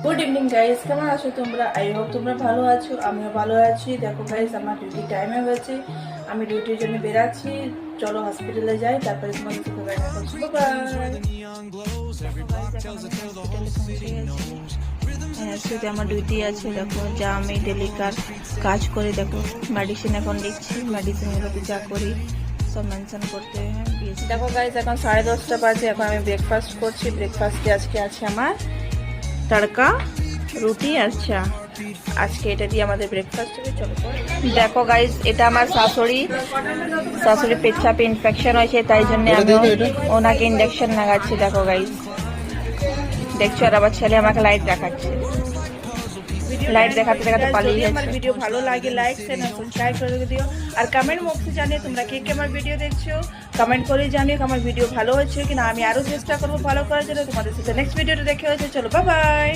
Good evening guys, কেমন আছো তোমরা? আই হোপ তোমরা ভালো আছো, আমিও ভালো আছি। দেখো গাইস, আমার ডিউটি টাইমে হয়েছে, আমি ডিউটির জন্য বেরাচ্ছি। চলো হসপিটালে যাই, তারপরে তোমাদের সাথে দেখা করছি। সেটা আমার ডিউটি আছে। দেখো যা আমি ডেলি কাজ করি, দেখো মেডিসিন এখন লিখছি, মেডিসিনগুলোতে যা করি সব মেনশন করতে দিয়েছি। দেখো গাইস, এখন 10:30 বাজে, এখন আমি ব্রেকফাস্ট করছি। ব্রেকফাস্টে আজকে আছে আমার তড়কা, রুটি আর চা। আজকে এটা দিয়ে আমাদের ব্রেকফাস্ট হবে। চলো দেখো গাইজ, এটা আমার শাশুড়ি পেচ্ছাপে ইনফেকশন হয়েছে, তাই জন্য আমি ওনাকে ইঞ্জেকশন লাগাচ্ছি। দেখো গাইজ, দেখছো, আর আবার ছেলে আমাকে লাইট দেখাচ্ছে। লাইট দেখাতে দেখাতে পালিয়ে যাচ্ছে। আমার ভিডিও ভালো লাগে লাইক শেয়ার আর সাবস্ক্রাইব করে দিও, আর কমেন্ট বক্সে জানিয়ে তোমরা কে কে আমার ভিডিও দেখছো। কমেন্ট করে জানিও আমার ভিডিও ভালো হচ্ছে কিনা, আমি আরো চেষ্টা করবো ভালো করার জন্য। তোমাদের সাথে নেক্সট ভিডিওতে দেখা হচ্ছে। চলো বাই বাই।